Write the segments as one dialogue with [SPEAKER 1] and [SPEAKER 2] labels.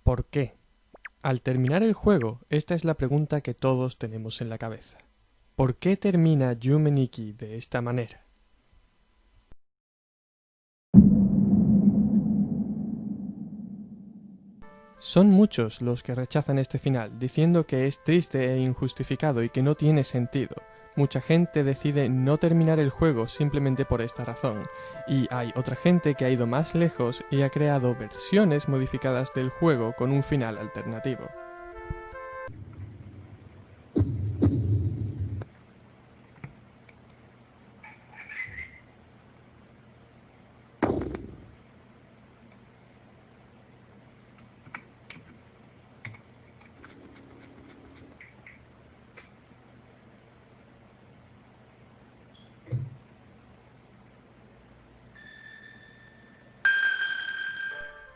[SPEAKER 1] ¿Por qué? Al terminar el juego, esta es la pregunta que todos tenemos en la cabeza. ¿Por qué termina Yume Nikki de esta manera? Son muchos los que rechazan este final, diciendo que es triste e injustificado y que no tiene sentido. Mucha gente decide no terminar el juego simplemente por esta razón, y hay otra gente que ha ido más lejos y ha creado versiones modificadas del juego con un final alternativo.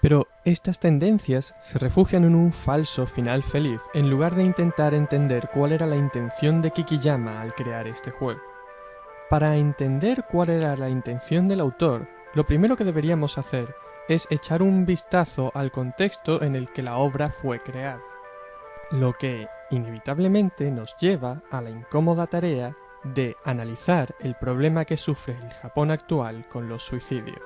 [SPEAKER 1] Pero estas tendencias se refugian en un falso final feliz, en lugar de intentar entender cuál era la intención de Kikiyama al crear este juego. Para entender cuál era la intención del autor, lo primero que deberíamos hacer es echar un vistazo al contexto en el que la obra fue creada, lo que inevitablemente nos lleva a la incómoda tarea de analizar el problema que sufre el Japón actual con los suicidios.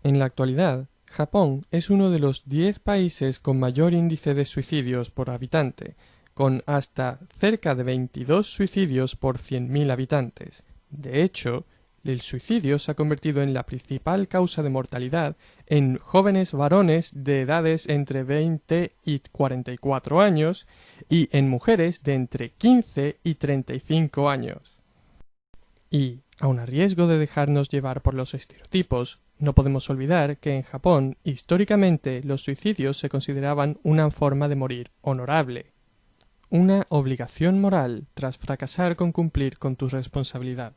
[SPEAKER 1] En la actualidad, Japón es uno de los 10 países con mayor índice de suicidios por habitante, con hasta cerca de 22 suicidios por 100.000 habitantes. De hecho, el suicidio se ha convertido en la principal causa de mortalidad en jóvenes varones de edades entre 20 y 44 años y en mujeres de entre 15 y 35 años. Y, aun a riesgo de dejarnos llevar por los estereotipos, no podemos olvidar que en Japón, históricamente, los suicidios se consideraban una forma de morir honorable, una obligación moral tras fracasar con cumplir con tu responsabilidad,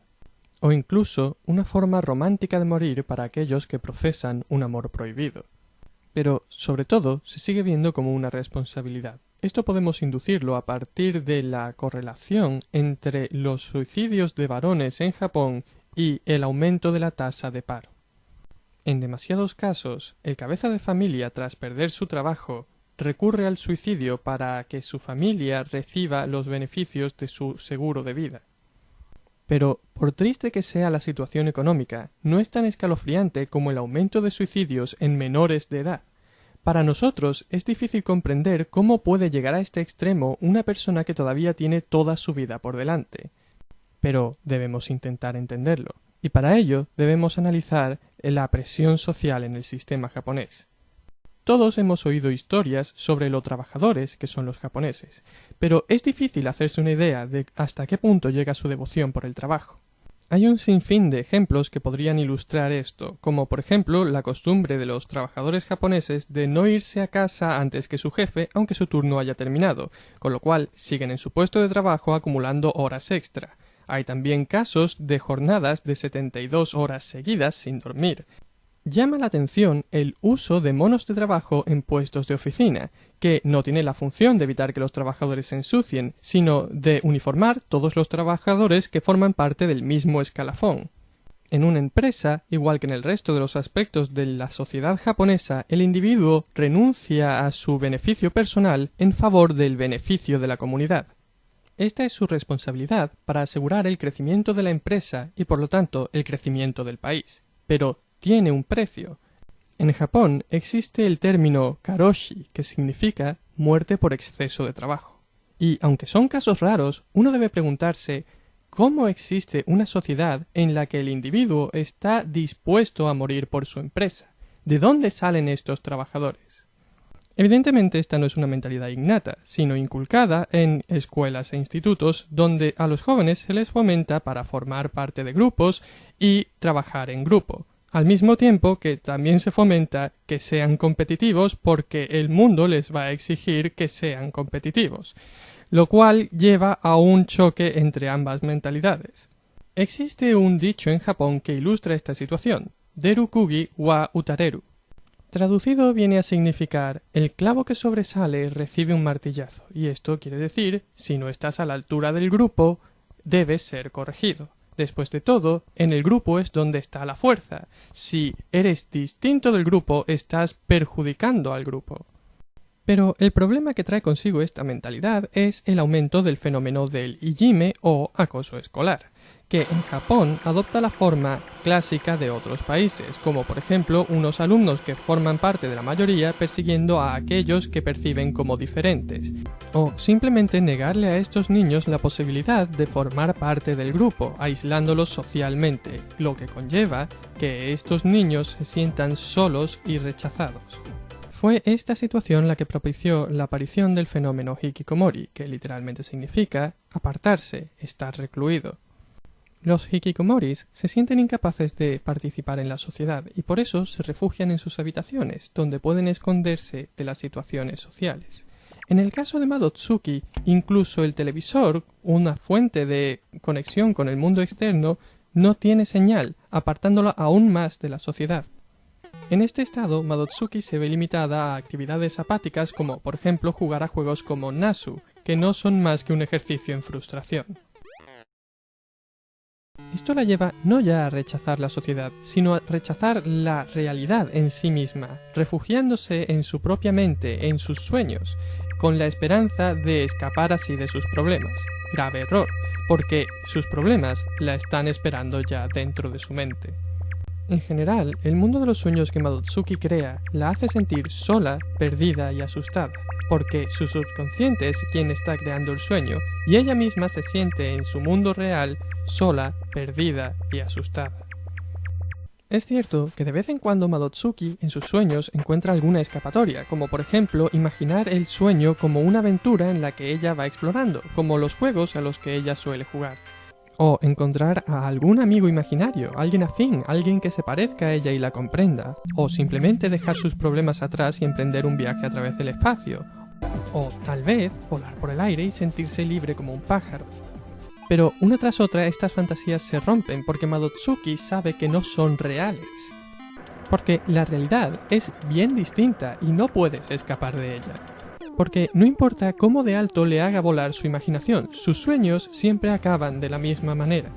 [SPEAKER 1] o incluso una forma romántica de morir para aquellos que profesan un amor prohibido. Pero, sobre todo, se sigue viendo como una responsabilidad. Esto podemos inducirlo a partir de la correlación entre los suicidios de varones en Japón y el aumento de la tasa de paro. En demasiados casos, el cabeza de familia, tras perder su trabajo, recurre al suicidio para que su familia reciba los beneficios de su seguro de vida. Pero, por triste que sea la situación económica, no es tan escalofriante como el aumento de suicidios en menores de edad. Para nosotros es difícil comprender cómo puede llegar a este extremo una persona que todavía tiene toda su vida por delante. Pero debemos intentar entenderlo. Y para ello debemos analizar la presión social en el sistema japonés. Todos hemos oído historias sobre lo trabajadores que son los japoneses, pero es difícil hacerse una idea de hasta qué punto llega su devoción por el trabajo. Hay un sinfín de ejemplos que podrían ilustrar esto, como por ejemplo la costumbre de los trabajadores japoneses de no irse a casa antes que su jefe aunque su turno haya terminado, con lo cual siguen en su puesto de trabajo acumulando horas extra. Hay también casos de jornadas de 72 horas seguidas sin dormir. Llama la atención el uso de monos de trabajo en puestos de oficina, que no tiene la función de evitar que los trabajadores se ensucien, sino de uniformar todos los trabajadores que forman parte del mismo escalafón. En una empresa, igual que en el resto de los aspectos de la sociedad japonesa, el individuo renuncia a su beneficio personal en favor del beneficio de la comunidad. Esta es su responsabilidad para asegurar el crecimiento de la empresa y por lo tanto el crecimiento del país. Pero tiene un precio. En Japón existe el término karoshi, que significa muerte por exceso de trabajo. Y aunque son casos raros, uno debe preguntarse ¿cómo existe una sociedad en la que el individuo está dispuesto a morir por su empresa? ¿De dónde salen estos trabajadores? Evidentemente esta no es una mentalidad innata, sino inculcada en escuelas e institutos donde a los jóvenes se les fomenta para formar parte de grupos y trabajar en grupo, al mismo tiempo que también se fomenta que sean competitivos porque el mundo les va a exigir que sean competitivos, lo cual lleva a un choque entre ambas mentalidades. Existe un dicho en Japón que ilustra esta situación, deru kugi wa utareru. Traducido viene a significar el clavo que sobresale recibe un martillazo, y esto quiere decir si no estás a la altura del grupo, debes ser corregido. Después de todo, en el grupo es donde está la fuerza. Si eres distinto del grupo, estás perjudicando al grupo. Pero el problema que trae consigo esta mentalidad es el aumento del fenómeno del ijime o acoso escolar, que en Japón adopta la forma clásica de otros países, como por ejemplo unos alumnos que forman parte de la mayoría persiguiendo a aquellos que perciben como diferentes, o simplemente negarle a estos niños la posibilidad de formar parte del grupo, aislándolos socialmente, lo que conlleva que estos niños se sientan solos y rechazados. Fue esta situación la que propició la aparición del fenómeno hikikomori, que literalmente significa apartarse, estar recluido. Los hikikomoris se sienten incapaces de participar en la sociedad y por eso se refugian en sus habitaciones, donde pueden esconderse de las situaciones sociales. En el caso de Madotsuki, incluso el televisor, una fuente de conexión con el mundo externo, no tiene señal, apartándola aún más de la sociedad. En este estado, Madotsuki se ve limitada a actividades apáticas como, por ejemplo, jugar a juegos como Nasu, que no son más que un ejercicio en frustración. Esto la lleva no ya a rechazar la sociedad, sino a rechazar la realidad en sí misma, refugiándose en su propia mente, en sus sueños, con la esperanza de escapar así de sus problemas. Grave error, porque sus problemas la están esperando ya dentro de su mente. En general, el mundo de los sueños que Madotsuki crea la hace sentir sola, perdida y asustada, porque su subconsciente es quien está creando el sueño, y ella misma se siente en su mundo real sola, perdida y asustada. Es cierto que de vez en cuando Madotsuki en sus sueños encuentra alguna escapatoria, como por ejemplo imaginar el sueño como una aventura en la que ella va explorando, como los juegos a los que ella suele jugar. O encontrar a algún amigo imaginario, alguien afín, alguien que se parezca a ella y la comprenda. O simplemente dejar sus problemas atrás y emprender un viaje a través del espacio. O tal vez volar por el aire y sentirse libre como un pájaro. Pero una tras otra estas fantasías se rompen porque Madotsuki sabe que no son reales. Porque la realidad es bien distinta y no puedes escapar de ella. Porque no importa cómo de alto le haga volar su imaginación, sus sueños siempre acaban de la misma manera.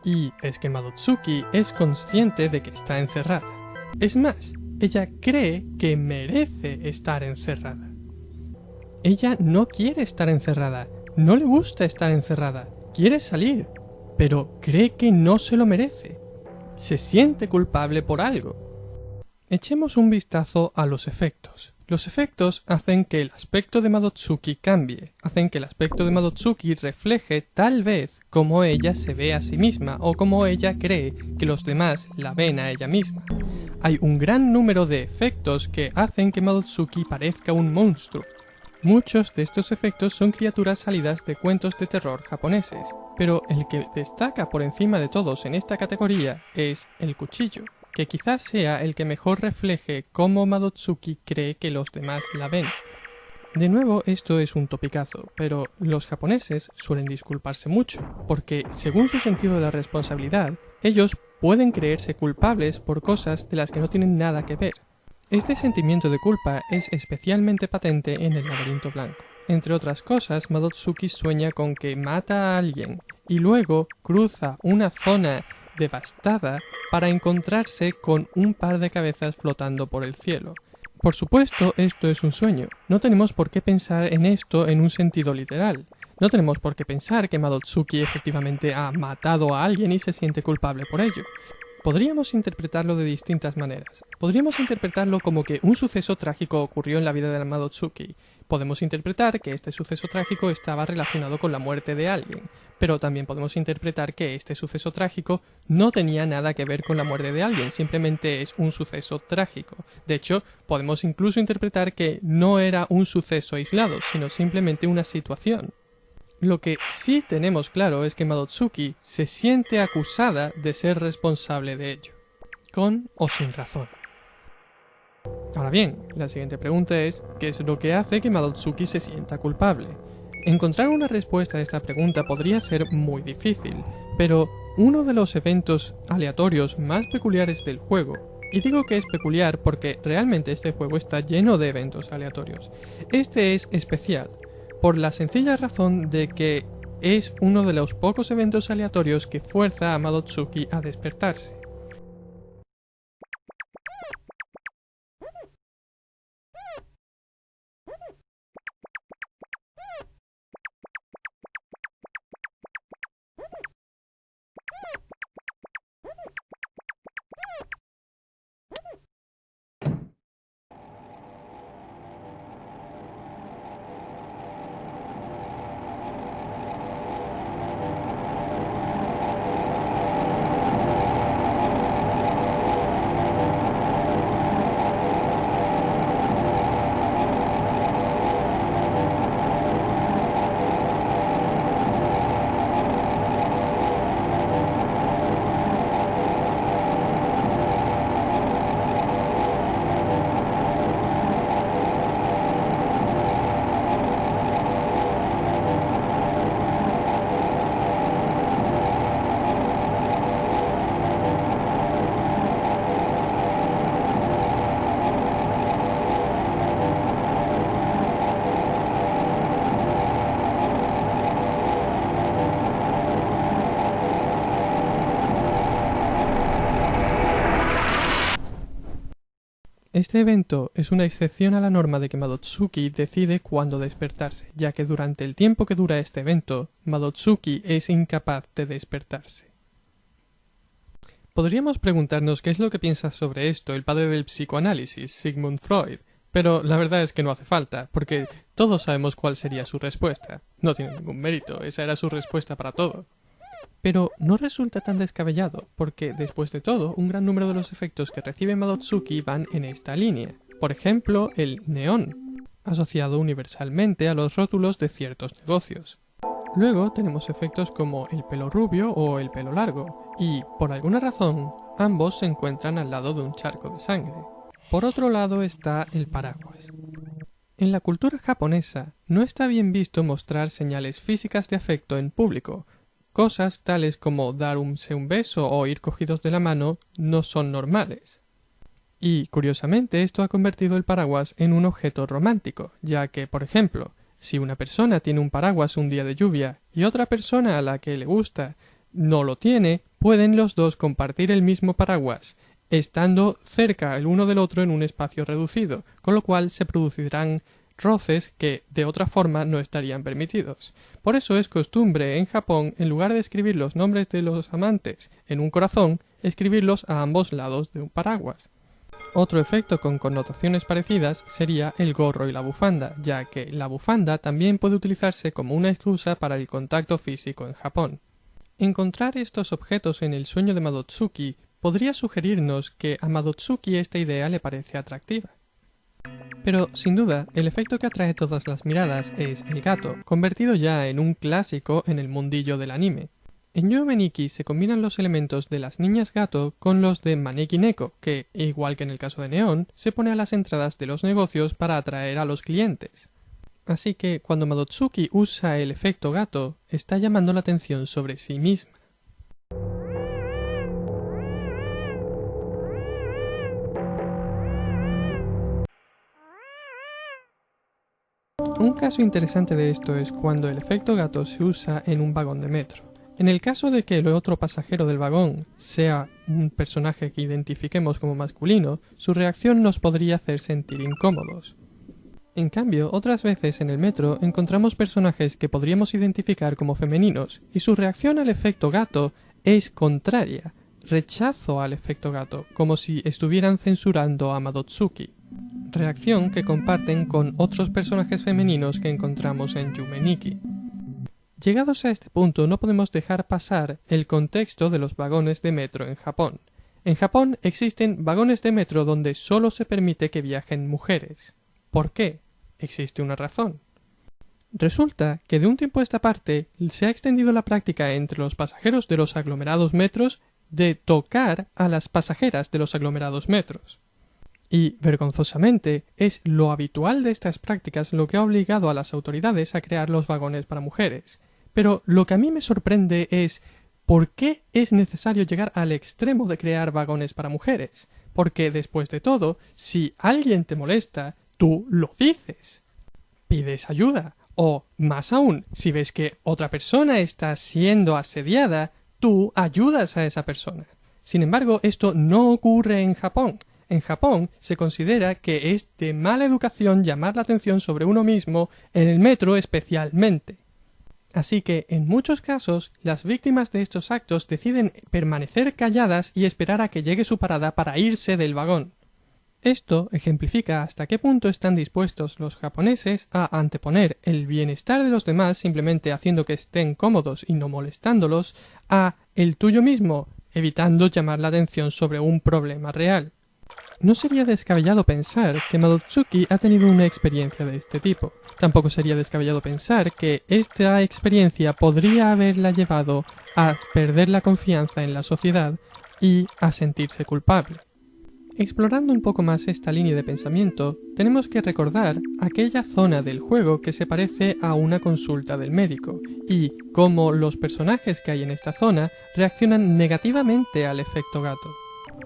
[SPEAKER 1] Y es que Madotsuki es consciente de que está encerrada. Es más, ella cree que merece estar encerrada. Ella no quiere estar encerrada, no le gusta estar encerrada, quiere salir, pero cree que no se lo merece. Se siente culpable por algo. Echemos un vistazo a los efectos. Los efectos hacen que el aspecto de Madotsuki cambie, hacen que el aspecto de Madotsuki refleje tal vez cómo ella se ve a sí misma o cómo ella cree que los demás la ven a ella misma. Hay un gran número de efectos que hacen que Madotsuki parezca un monstruo. Muchos de estos efectos son criaturas salidas de cuentos de terror japoneses, pero el que destaca por encima de todos en esta categoría es el cuchillo, que quizás sea el que mejor refleje cómo Madotsuki cree que los demás la ven. De nuevo, esto es un topicazo, pero los japoneses suelen disculparse mucho, porque según su sentido de la responsabilidad, ellos pueden creerse culpables por cosas de las que no tienen nada que ver. Este sentimiento de culpa es especialmente patente en el laberinto blanco. Entre otras cosas, Madotsuki sueña con que mata a alguien y luego cruza una zona devastada para encontrarse con un par de cabezas flotando por el cielo. Por supuesto, esto es un sueño. No tenemos por qué pensar en esto en un sentido literal. No tenemos por qué pensar que Madotsuki efectivamente ha matado a alguien y se siente culpable por ello. Podríamos interpretarlo de distintas maneras. Podríamos interpretarlo como que un suceso trágico ocurrió en la vida de la Madotsuki. Podemos interpretar que este suceso trágico estaba relacionado con la muerte de alguien, pero también podemos interpretar que este suceso trágico no tenía nada que ver con la muerte de alguien, simplemente es un suceso trágico. De hecho, podemos incluso interpretar que no era un suceso aislado, sino simplemente una situación. Lo que sí tenemos claro es que Madotsuki se siente acusada de ser responsable de ello, con o sin razón. Ahora bien, la siguiente pregunta es, ¿qué es lo que hace que Madotsuki se sienta culpable? Encontrar una respuesta a esta pregunta podría ser muy difícil, pero uno de los eventos aleatorios más peculiares del juego, y digo que es peculiar porque realmente este juego está lleno de eventos aleatorios, este es especial, por la sencilla razón de que es uno de los pocos eventos aleatorios que fuerza a Madotsuki a despertarse. Este evento es una excepción a la norma de que Madotsuki decide cuándo despertarse, ya que durante el tiempo que dura este evento, Madotsuki es incapaz de despertarse. Podríamos preguntarnos qué es lo que piensa sobre esto el padre del psicoanálisis, Sigmund Freud, pero la verdad es que no hace falta, porque todos sabemos cuál sería su respuesta. No tiene ningún mérito, esa era su respuesta para todo. Pero no resulta tan descabellado, porque después de todo, un gran número de los efectos que recibe Madotsuki van en esta línea. Por ejemplo, el neón, asociado universalmente a los rótulos de ciertos negocios. Luego tenemos efectos como el pelo rubio o el pelo largo, y, por alguna razón, ambos se encuentran al lado de un charco de sangre. Por otro lado está el paraguas. En la cultura japonesa, no está bien visto mostrar señales físicas de afecto en público. Cosas tales como darse un beso o ir cogidos de la mano no son normales. Y, curiosamente, esto ha convertido el paraguas en un objeto romántico, ya que, por ejemplo, si una persona tiene un paraguas un día de lluvia y otra persona a la que le gusta no lo tiene, pueden los dos compartir el mismo paraguas, estando cerca el uno del otro en un espacio reducido, con lo cual se producirán roces que de otra forma no estarían permitidos. Por eso es costumbre en Japón, en lugar de escribir los nombres de los amantes en un corazón, escribirlos a ambos lados de un paraguas. Otro efecto con connotaciones parecidas sería el gorro y la bufanda, ya que la bufanda también puede utilizarse como una excusa para el contacto físico en Japón. Encontrar estos objetos en el sueño de Madotsuki podría sugerirnos que a Madotsuki esta idea le parece atractiva. Pero, sin duda, el efecto que atrae todas las miradas es el gato, convertido ya en un clásico en el mundillo del anime. En Yume Nikki se combinan los elementos de las niñas gato con los de Maneki Neko, que, igual que en el caso de Neon, se pone a las entradas de los negocios para atraer a los clientes. Así que, cuando Madotsuki usa el efecto gato, está llamando la atención sobre sí misma. Un caso interesante de esto es cuando el efecto gato se usa en un vagón de metro. En el caso de que el otro pasajero del vagón sea un personaje que identifiquemos como masculino, su reacción nos podría hacer sentir incómodos. En cambio, otras veces en el metro encontramos personajes que podríamos identificar como femeninos, y su reacción al efecto gato es contraria, rechazo al efecto gato, como si estuvieran censurando a Madotsuki. Reacción que comparten con otros personajes femeninos que encontramos en Yume Nikki. Llegados a este punto no podemos dejar pasar el contexto de los vagones de metro en Japón. En Japón existen vagones de metro donde solo se permite que viajen mujeres. ¿Por qué? Existe una razón. Resulta que de un tiempo a esta parte se ha extendido la práctica entre los pasajeros de los aglomerados metros de tocar a las pasajeras de los aglomerados metros. Y, vergonzosamente, es lo habitual de estas prácticas lo que ha obligado a las autoridades a crear los vagones para mujeres. Pero lo que a mí me sorprende es ¿por qué es necesario llegar al extremo de crear vagones para mujeres? Porque, después de todo, si alguien te molesta, tú lo dices. Pides ayuda. O, más aún, si ves que otra persona está siendo asediada, tú ayudas a esa persona. Sin embargo, esto no ocurre en Japón. En Japón se considera que es de mala educación llamar la atención sobre uno mismo, en el metro especialmente. Así que, en muchos casos, las víctimas de estos actos deciden permanecer calladas y esperar a que llegue su parada para irse del vagón. Esto ejemplifica hasta qué punto están dispuestos los japoneses a anteponer el bienestar de los demás simplemente haciendo que estén cómodos y no molestándolos a el tuyo mismo, evitando llamar la atención sobre un problema real. No sería descabellado pensar que Madotsuki ha tenido una experiencia de este tipo. Tampoco sería descabellado pensar que esta experiencia podría haberla llevado a perder la confianza en la sociedad y a sentirse culpable. Explorando un poco más esta línea de pensamiento, tenemos que recordar aquella zona del juego que se parece a una consulta del médico, y cómo los personajes que hay en esta zona reaccionan negativamente al efecto gato.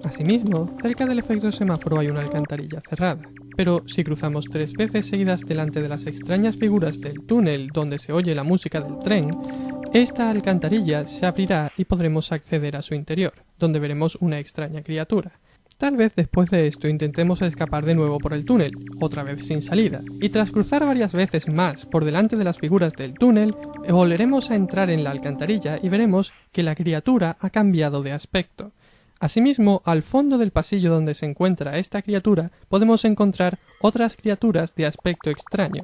[SPEAKER 1] Asimismo, cerca del efecto semáforo hay una alcantarilla cerrada, pero si cruzamos 3 veces seguidas delante de las extrañas figuras del túnel donde se oye la música del tren, esta alcantarilla se abrirá y podremos acceder a su interior, donde veremos una extraña criatura. Tal vez después de esto intentemos escapar de nuevo por el túnel, otra vez sin salida, y tras cruzar varias veces más por delante de las figuras del túnel, volveremos a entrar en la alcantarilla y veremos que la criatura ha cambiado de aspecto. Asimismo, al fondo del pasillo donde se encuentra esta criatura, podemos encontrar otras criaturas de aspecto extraño.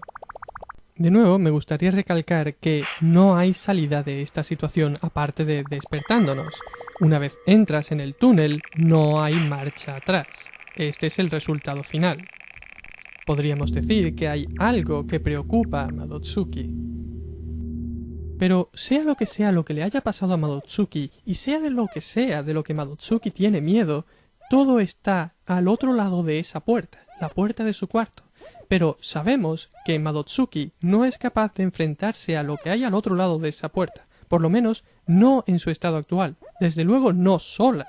[SPEAKER 1] De nuevo, me gustaría recalcar que no hay salida de esta situación aparte de despertándonos. Una vez entras en el túnel, no hay marcha atrás. Este es el resultado final. Podríamos decir que hay algo que preocupa a Madotsuki. Pero sea lo que le haya pasado a Madotsuki, y sea de lo que Madotsuki tiene miedo, todo está al otro lado de esa puerta, la puerta de su cuarto. Pero sabemos que Madotsuki no es capaz de enfrentarse a lo que hay al otro lado de esa puerta, por lo menos no en su estado actual, desde luego no sola.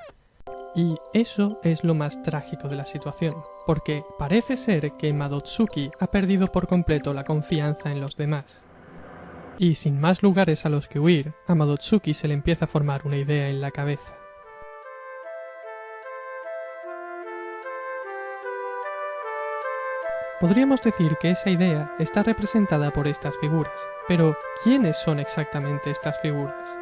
[SPEAKER 1] Y eso es lo más trágico de la situación, porque parece ser que Madotsuki ha perdido por completo la confianza en los demás. Y sin más lugares a los que huir, a Madotsuki se le empieza a formar una idea en la cabeza. Podríamos decir que esa idea está representada por estas figuras, pero ¿quiénes son exactamente estas figuras?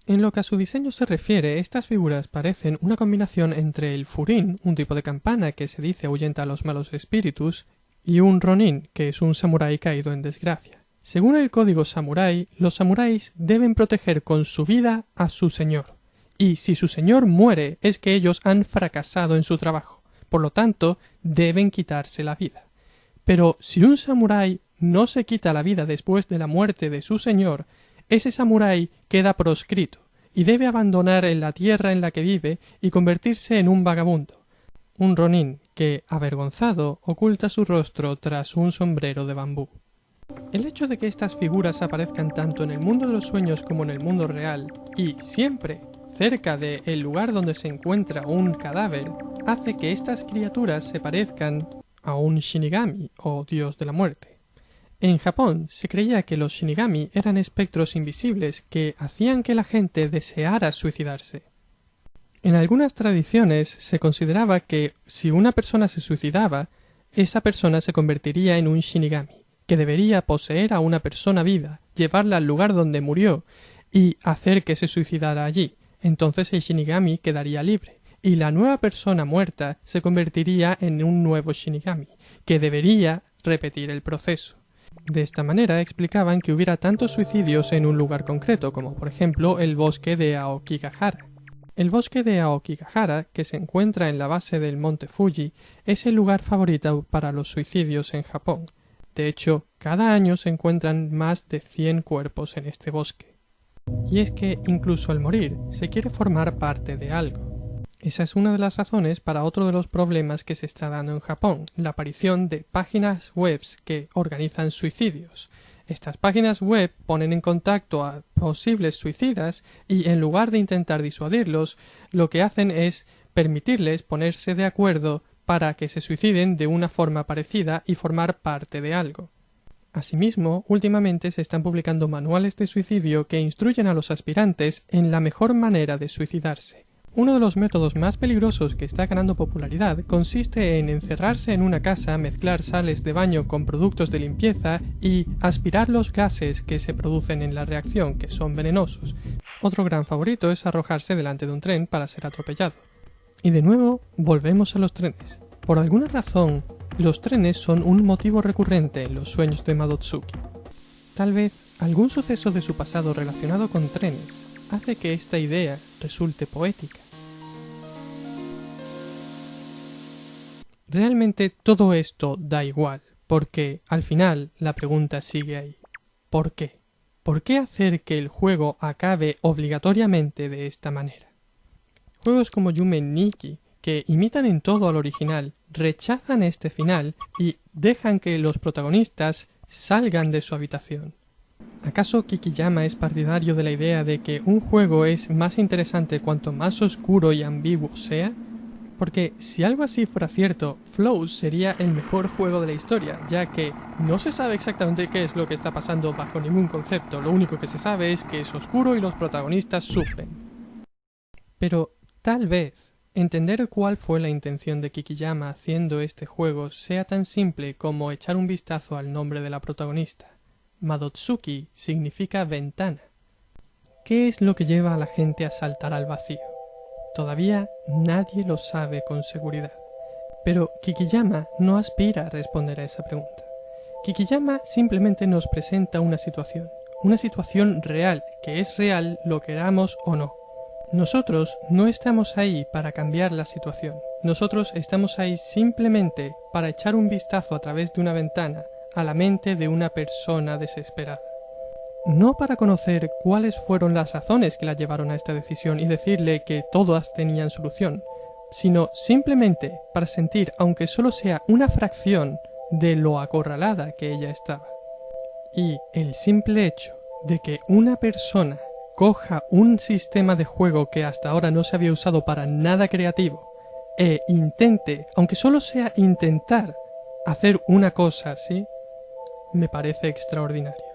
[SPEAKER 1] En lo que a su diseño se refiere, estas figuras parecen una combinación entre el furin, un tipo de campana que se dice ahuyenta a los malos espíritus, y un ronin, que es un samurái caído en desgracia. Según el código samurái, los samuráis deben proteger con su vida a su señor, y si su señor muere es que ellos han fracasado en su trabajo, por lo tanto, deben quitarse la vida. Pero si un samurái no se quita la vida después de la muerte de su señor, ese samurái queda proscrito y debe abandonar la tierra en la que vive y convertirse en un vagabundo, un ronin que, avergonzado, oculta su rostro tras un sombrero de bambú. El hecho de que estas figuras aparezcan tanto en el mundo de los sueños como en el mundo real, y siempre cerca del lugar donde se encuentra un cadáver, hace que estas criaturas se parezcan a un Shinigami o dios de la muerte. En Japón se creía que los Shinigami eran espectros invisibles que hacían que la gente deseara suicidarse. En algunas tradiciones se consideraba que si una persona se suicidaba, esa persona se convertiría en un Shinigami, que debería poseer a una persona viva, llevarla al lugar donde murió y hacer que se suicidara allí. Entonces el Shinigami quedaría libre y la nueva persona muerta se convertiría en un nuevo Shinigami, que debería repetir el proceso. De esta manera explicaban que hubiera tantos suicidios en un lugar concreto, como por ejemplo el bosque de Aokigahara. El bosque de Aokigahara, que se encuentra en la base del monte Fuji, es el lugar favorito para los suicidios en Japón. De hecho, cada año se encuentran más de 100 cuerpos en este bosque. Y es que, incluso al morir, se quiere formar parte de algo. Esa es una de las razones para otro de los problemas que se está dando en Japón, la aparición de páginas web que organizan suicidios. Estas páginas web ponen en contacto a posibles suicidas y en lugar de intentar disuadirlos, lo que hacen es permitirles ponerse de acuerdo para que se suiciden de una forma parecida y formar parte de algo. Asimismo, últimamente se están publicando manuales de suicidio que instruyen a los aspirantes en la mejor manera de suicidarse. Uno de los métodos más peligrosos que está ganando popularidad consiste en encerrarse en una casa, mezclar sales de baño con productos de limpieza y aspirar los gases que se producen en la reacción, que son venenosos. Otro gran favorito es arrojarse delante de un tren para ser atropellado. Y de nuevo, volvemos a los trenes. Por alguna razón, los trenes son un motivo recurrente en los sueños de Madotsuki. Tal vez algún suceso de su pasado relacionado con trenes hace que esta idea resulte poética. Realmente todo esto da igual, porque al final la pregunta sigue ahí. ¿Por qué? ¿Por qué hacer que el juego acabe obligatoriamente de esta manera? Juegos como Yume Nikki, que imitan en todo al original, rechazan este final y dejan que los protagonistas salgan de su habitación. ¿Acaso Kikiyama es partidario de la idea de que un juego es más interesante cuanto más oscuro y ambiguo sea? Porque si algo así fuera cierto, Flows sería el mejor juego de la historia, ya que no se sabe exactamente qué es lo que está pasando bajo ningún concepto, lo único que se sabe es que es oscuro y los protagonistas sufren. Pero tal vez entender cuál fue la intención de Kikiyama haciendo este juego sea tan simple como echar un vistazo al nombre de la protagonista. Madotsuki significa ventana. ¿Qué es lo que lleva a la gente a saltar al vacío? Todavía nadie lo sabe con seguridad. Pero Kikiyama no aspira a responder a esa pregunta. Kikiyama simplemente nos presenta una situación real, que es real lo queramos o no. Nosotros no estamos ahí para cambiar la situación. Nosotros estamos ahí simplemente para echar un vistazo a través de una ventana a la mente de una persona desesperada. No para conocer cuáles fueron las razones que la llevaron a esta decisión y decirle que todas tenían solución, sino simplemente para sentir, aunque solo sea una fracción, de lo acorralada que ella estaba. Y el simple hecho de que una persona coja un sistema de juego que hasta ahora no se había usado para nada creativo e intente, aunque solo sea intentar, hacer una cosa así, me parece extraordinario.